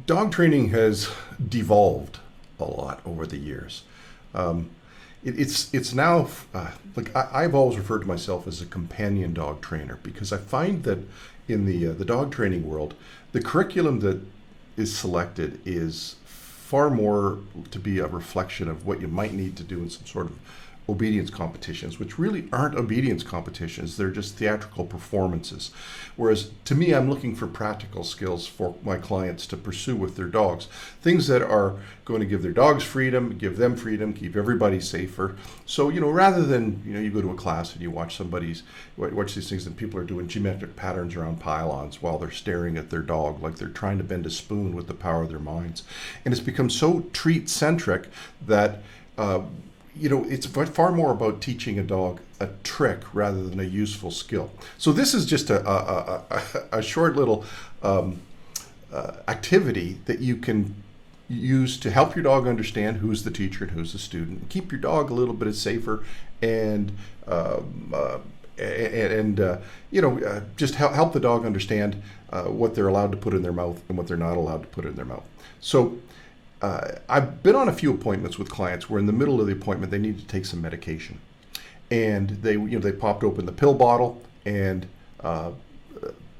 Dog training has devolved a lot over the years. Um, it's now like I've always referred to myself as a companion dog trainer because I find that in the dog training world, the curriculum that is selected is far more to be a reflection of what you might need to do in some sort of obedience competitions, which really aren't obedience competitions. They're just theatrical performances. Whereas to me, I'm looking for practical skills for my clients to pursue with their dogs. Things that are going to give their dogs freedom, give them freedom, keep everybody safer. So, rather than, you go to a class and you watch watch these things and people are doing geometric patterns around pylons while they're staring at their dog like they're trying to bend a spoon with the power of their minds. And it's become so treat-centric that it's far more about teaching a dog a trick rather than a useful skill. So this is just a short little activity that you can use to help your dog understand who's the teacher and who's the student, keep your dog a little bit safer, and just help the dog understand what they're allowed to put in their mouth and what they're not allowed to put in their mouth. So I've been on a few appointments with clients where in the middle of the appointment they need to take some medication, and they popped open the pill bottle and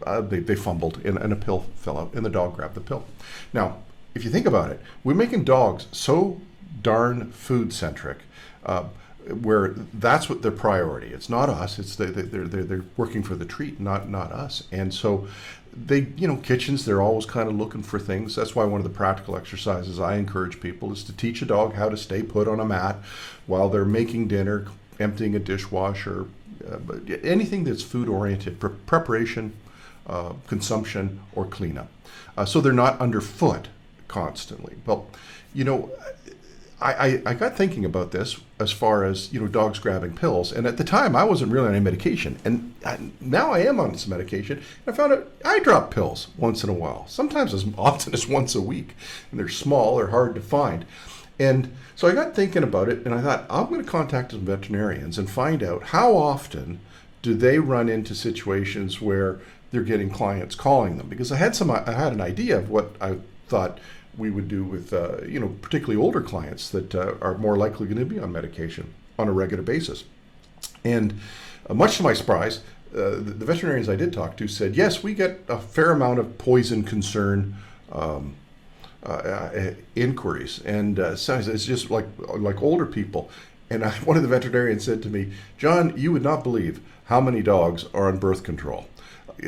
they fumbled and a pill fell out and the dog grabbed the pill. Now, if you think about it, we're making dogs so darn food centric. Where that's what their priority. It's not us. It's they're working for the treat, not us. And so kitchens, they're always kind of looking for things. That's why one of the practical exercises I encourage people is to teach a dog how to stay put on a mat while they're making dinner, emptying a dishwasher, anything that's food oriented, preparation, consumption, or cleanup. So they're not underfoot constantly. Well, I got thinking about this as far as, dogs grabbing pills. And at the time, I wasn't really on any medication. And now I am on some medication. And I found out I drop pills once in a while, sometimes as often as once a week. And they're small, they're hard to find. And so I got thinking about it, and I thought, I'm going to contact some veterinarians and find out how often do they run into situations where they're getting clients calling them. Because I had an idea of what I thought we would do with, particularly older clients that are more likely going to be on medication on a regular basis. And much to my surprise, the veterinarians I did talk to said, yes, we get a fair amount of poison concern inquiries. And so it's just like older people. And one of the veterinarians said to me, John, you would not believe how many dogs are on birth control.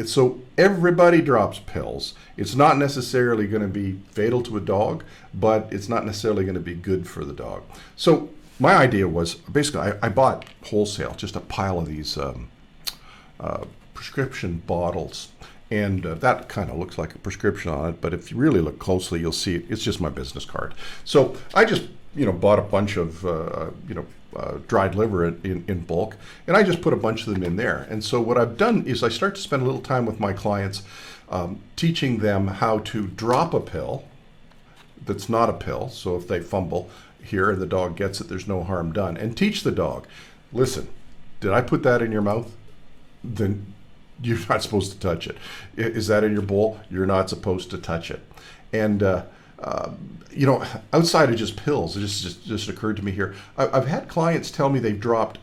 So everybody drops pills. It's not necessarily going to be fatal to a dog, but it's not necessarily going to be good for the dog. So my idea was basically I bought wholesale just a pile of these prescription bottles. And that kind of looks like a prescription on it, but if you really look closely, you'll see it's just my business card. So I just bought a bunch of dried liver in bulk, and I just put a bunch of them in there. And so what I've done is I start to spend a little time with my clients teaching them how to drop a pill that's not a pill. So if they fumble here and the dog gets it, there's no harm done. And teach the dog, listen, did I put that in your mouth? Then you're not supposed to touch it. Is that in your bowl? You're not supposed to touch it. And outside of just pills, it just occurred to me here. I've had clients tell me they've dropped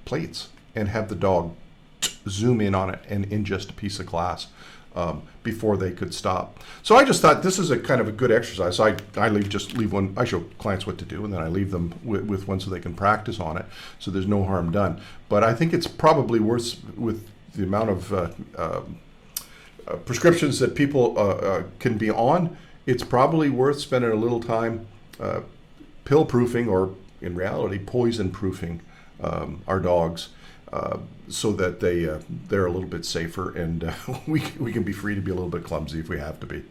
plates and have the dog zoom in on it and ingest a piece of glass before they could stop. So I just thought this is a kind of a good exercise. I leave one. I show clients what to do, and then I leave them with one so they can practice on it. So there's no harm done. But I think it's probably worth, with the amount of prescriptions that people can be on, it's probably worth spending a little time pill proofing, or in reality poison proofing our dogs, so that they're a little bit safer, and we can be free to be a little bit clumsy if we have to be.